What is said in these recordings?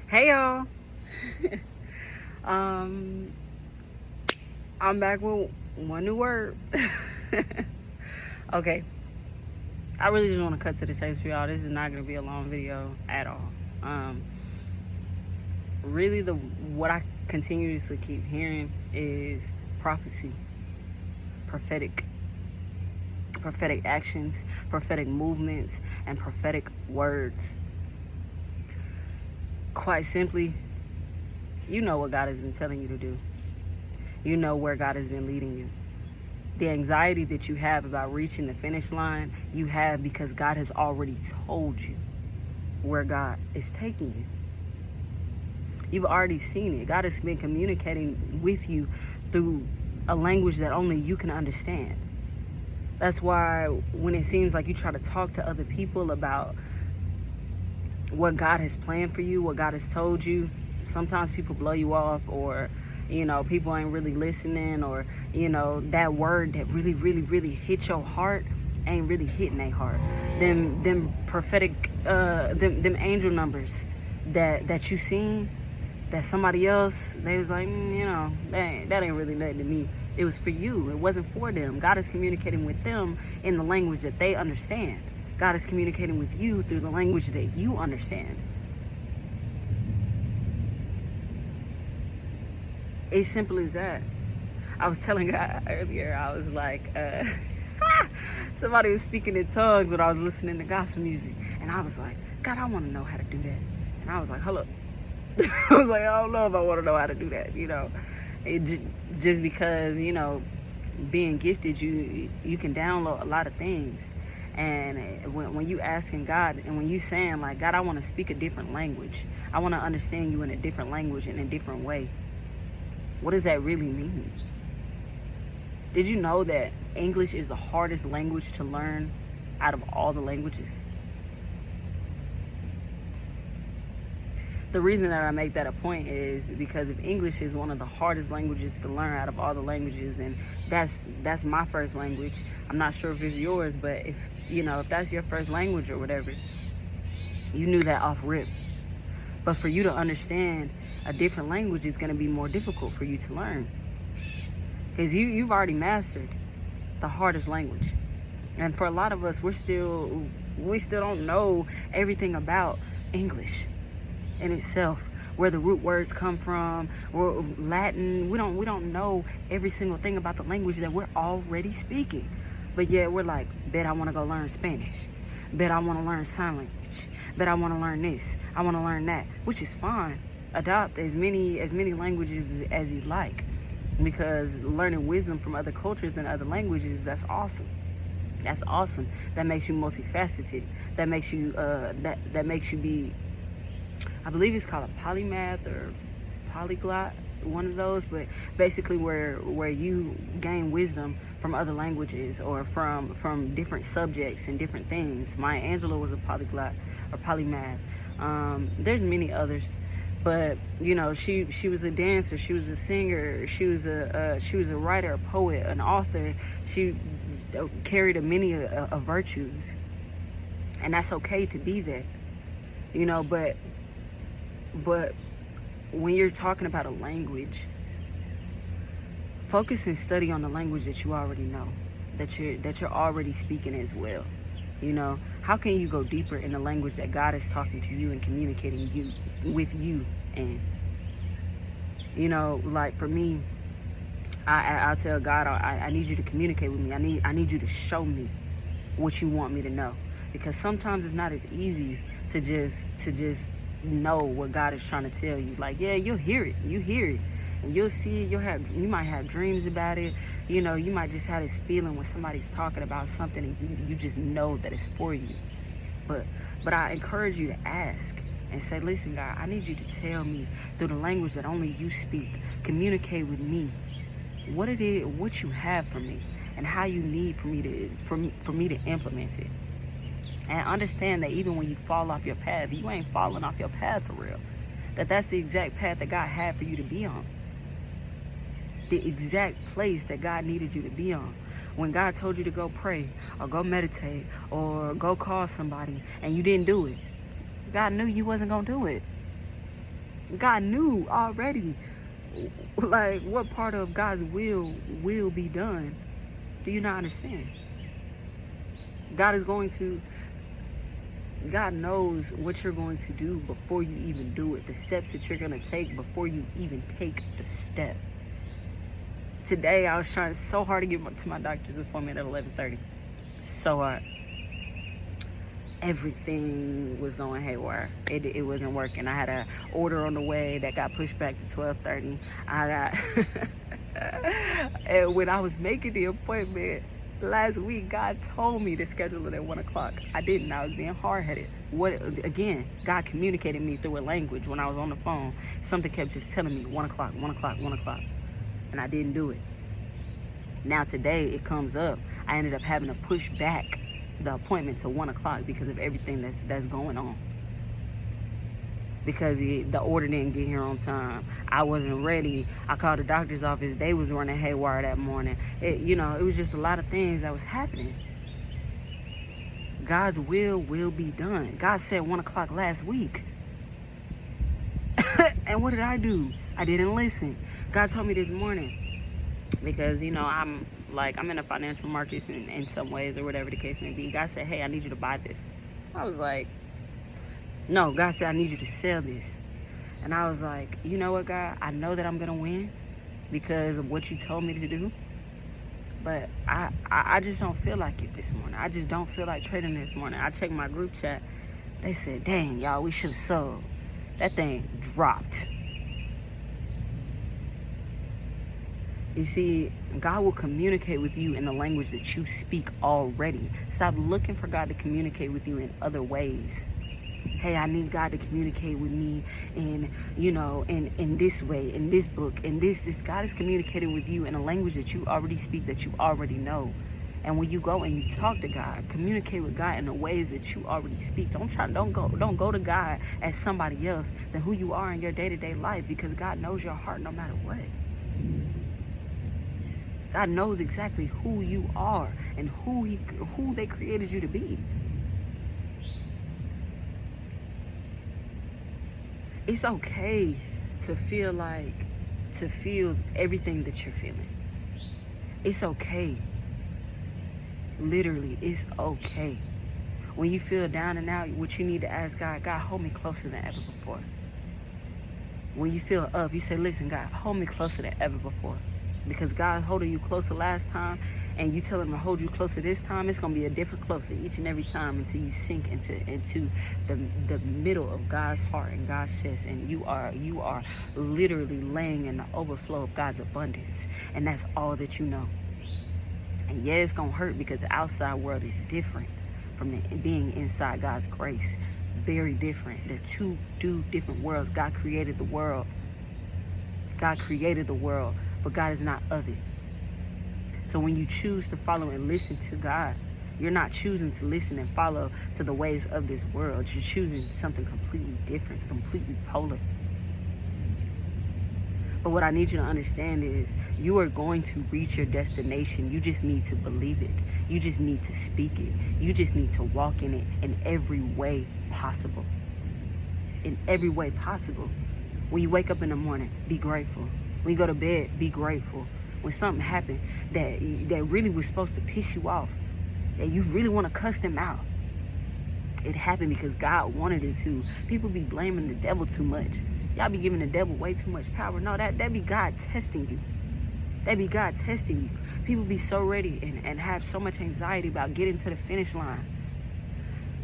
Hey y'all. I'm back with one new word. Okay. I really just want to cut to the chase for y'all. This is not gonna be a long video at all. Really what I continuously keep hearing is prophecy, prophetic actions, prophetic movements, and prophetic words. Quite simply, you know what God has been telling you to do. You know where God has been leading you. The anxiety that you have about reaching the finish line, you have because God has already told you where God is taking you. You've already seen it. God has been communicating with you through a language that only you can understand. That's why when it seems like you try to talk to other people about what God has planned for you, what God has told you, sometimes people blow you off, or people ain't really listening, or that word that really hit your heart ain't really hitting their heart. Them prophetic them angel numbers that you seen, that somebody else, they was like, that ain't really nothing to me. It was for you. It wasn't for them. God is communicating with them in the language that they understand. God is communicating with you through the language that you understand. It's simple as that. I was telling God earlier, I was like, somebody was speaking in tongues, but I was listening to gospel music. And I was like, God, I want to know how to do that. And I was like, hold up. I was like, I don't know if I want to know how to do that, just because, being gifted, you can download a lot of things. And when you asking God, and when you saying like, God, I want to speak a different language, I want to understand you in a different language, in a different way, what does that really mean? Did you know that English is the hardest language to learn out of all the languages? The reason that I make that a point is because if English is one of the hardest languages to learn out of all the languages, and that's my first language. I'm not sure if it's yours, but if that's your first language or whatever, you knew that off rip. But for you to understand a different language is going to be more difficult for you to learn, because you've already mastered the hardest language. And for a lot of us, we still don't know everything about English in itself, where the root words come from, or Latin. We don't know every single thing about the language that we're already speaking. But yet we're like, bet I want to go learn Spanish. Bet I want to learn sign language. Bet I want to learn this. I want to learn that, which is fine. Adopt as many languages as you like, because learning wisdom from other cultures and other languages, that's awesome. That's awesome. That makes you multifaceted. That makes you that makes you be, I believe it's called a polymath or polyglot, one of those, but basically where you gain wisdom from other languages, or from different subjects and different things. Maya Angelou was a polyglot or polymath. There's many others, but she was a dancer, she was a singer, she was a writer, a poet, an author. She carried many of virtues, and that's okay to be that, but when you're talking about a language, focus and study on the language that you already know, that you're already speaking as well. How can you go deeper in the language that God is talking to you and communicating with you in? Like for me, I'll tell God, I need you to communicate with me. I need you to show me what you want me to know, because sometimes it's not as easy to just know what God is trying to tell you. Like, yeah, you hear it, and you'll see it. You might have dreams about it. You might just have this feeling when somebody's talking about something, and you just know that it's for you. But I encourage you to ask and say, listen, God, I need you to tell me through the language that only you speak. Communicate with me what it is, what you have for me, and how you need for me to implement it. And understand that even when you fall off your path, you ain't falling off your path for real. That's the exact path that God had for you to be on. The exact place that God needed you to be on. When God told you to go pray, or go meditate, or go call somebody, and you didn't do it, God knew you wasn't going to do it. God knew already, like, what part of God's will be done. Do you not understand? God knows what you're going to do before you even do it. The steps that you're going to take before you even take the step. Today, I was trying so hard to get to my doctor's appointment at 11:30. So hard. Everything was going haywire. It wasn't working. I had an order on the way that got pushed back to 12:30. And when I was making the appointment last week, God told me to schedule it at 1 o'clock. I didn't. I was being hard-headed. Again, God communicated me through a language when I was on the phone. Something kept just telling me 1 o'clock, 1 o'clock, 1 o'clock. And I didn't do it. Now today it comes up. I ended up having to push back the appointment to 1 o'clock because of everything that's going on. Because the order didn't get here on time. I wasn't ready. I called the doctor's office. They was running haywire that morning. It was just a lot of things that was happening. God's will be done. God said 1 o'clock last week. And what did I do? I didn't listen. God told me this morning, because, I'm in the financial markets in some ways, or whatever the case may be. God said, hey, I need you to buy this. I was like, no. God said, I need you to sell this. And I was like, you know what, God? I know that I'm going to win because of what you told me to do. But I just don't feel like it this morning. I just don't feel like trading this morning. I checked my group chat. They said, dang, y'all, we should have sold. That thing dropped. You see, God will communicate with you in the language that you speak already. Stop looking for God to communicate with you in other ways. Hey, I need God to communicate with me in this way, in this book, in this. God is communicating with you in a language that you already speak, that you already know. And when you go and you talk to God, communicate with God in the ways that you already speak. Don't go to God as somebody else than who you are in your day-to-day life, because God knows your heart no matter what. God knows exactly who you are and who they created you to be. It's okay to feel everything that you're feeling. It's okay. Literally, it's okay. When you feel down and out, what you need to ask God, God, hold me closer than ever before. When you feel up, you say, listen, God, hold me closer than ever before. Because God's holding you closer last time, and you tell him to hold you closer this time, it's going to be a different closer each and every time until you sink into the middle of God's heart and God's chest, and you are literally laying in the overflow of God's abundance, and that's all that you know. And yeah, it's going to hurt because the outside world is different from being inside God's grace. Very different. They're two different worlds. God created the world, but God is not of it. So when you choose to follow and listen to God, you're not choosing to listen and follow to the ways of this world. You're choosing something completely different, completely polar. But what I need you to understand is you are going to reach your destination. You just need to believe it. You just need to speak it. You just need to walk in it in every way possible. In every way possible. When you wake up in the morning, be grateful. When you go to bed, be grateful. When something happened that really was supposed to piss you off, that you really want to cuss them out, it happened because God wanted it to. People be blaming the devil too much. Y'all be giving the devil way too much power. No, that be God testing you. That be God testing you. People be so ready and have so much anxiety about getting to the finish line.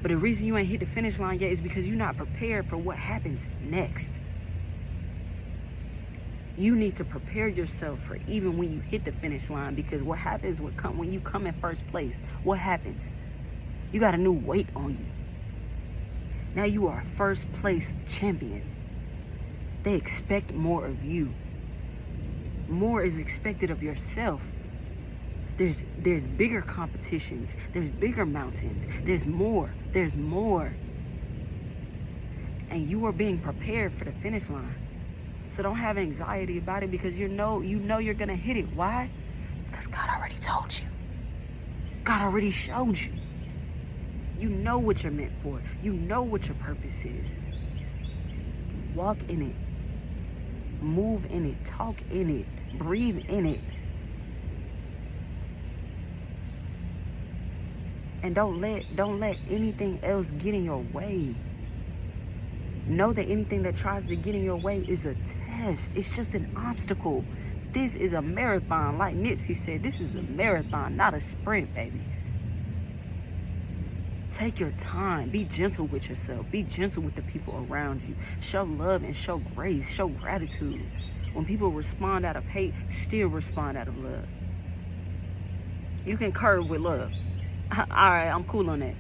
But the reason you ain't hit the finish line yet is because you're not prepared for what happens next. You need to prepare yourself for even when you hit the finish line, because what happens when you come in first place? What happens? You got a new weight on you. Now you are a first place champion. They expect more of you. More is expected of yourself. There's bigger competitions. There's bigger mountains. There's more. And you are being prepared for the finish line. So don't have anxiety about it, because you know you're going to hit it. Why? Because God already told you. God already showed you. You know what you're meant for. You know what your purpose is. Walk in it. Move in it, talk in it, breathe in it. And don't let anything else get in your way. Know that anything that tries to get in your way is a test. It's just an obstacle. This is a marathon. Like Nipsey said, this is a marathon, not a sprint, baby. Take your time. Be gentle with yourself. Be gentle with the people around you. Show love and show grace. Show gratitude. When people respond out of hate, still respond out of love. You can curve with love. All right, I'm cool on that.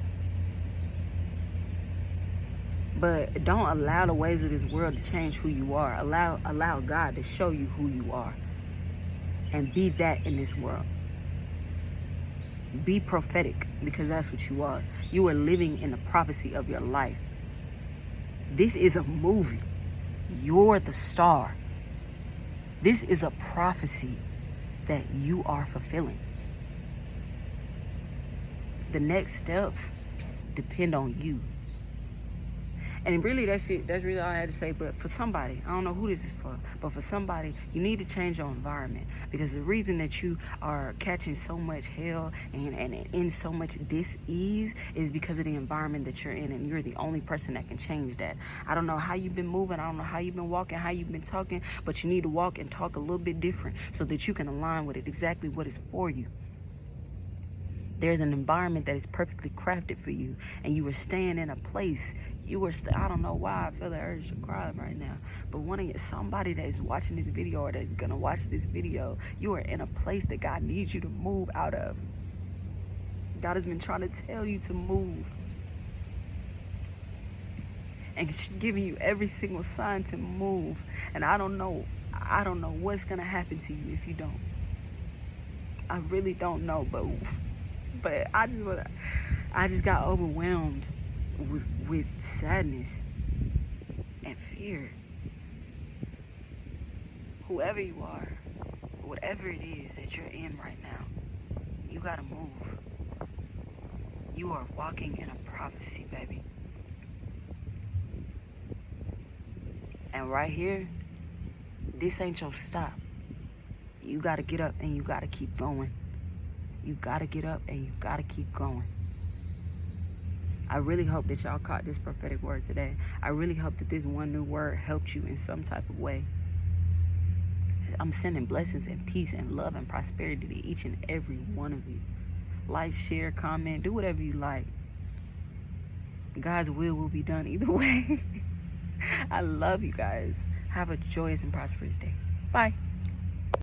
But don't allow the ways of this world to change who you are. Allow God to show you who you are. And be that in this world. Be prophetic, because that's what you are. You are living in the prophecy of your life. This is a movie. You're the star. This is a prophecy that you are fulfilling. The next steps depend on you. And really, that's it. That's really all I had to say. But for somebody, I don't know who this is for, but for somebody, you need to change your environment. Because the reason that you are catching so much hell and in so much dis-ease is because of the environment that you're in. And you're the only person that can change that. I don't know how you've been moving. I don't know how you've been walking, how you've been talking. But you need to walk and talk a little bit different so that you can align with it, exactly what is for you. There's an environment that is perfectly crafted for you, and you are staying in a place. I don't know why I feel the urge to cry right now, but somebody that is watching this video or that is gonna watch this video, you are in a place that God needs you to move out of. God has been trying to tell you to move, and giving you every single sign to move. And I don't know what's gonna happen to you if you don't. I really don't know, but I just got overwhelmed with sadness and fear. Whoever you are, whatever it is that you're in right now, you gotta move. You are walking in a prophecy, baby. And right here, this ain't your stop. You gotta get up and you gotta keep going. You gotta get up and you gotta keep going. I really hope that y'all caught this prophetic word today. I really hope that this one new word helped you in some type of way. I'm sending blessings and peace and love and prosperity to each and every one of you. Like, share, comment, do whatever you like. God's will be done either way. I love you guys. Have a joyous and prosperous day. Bye.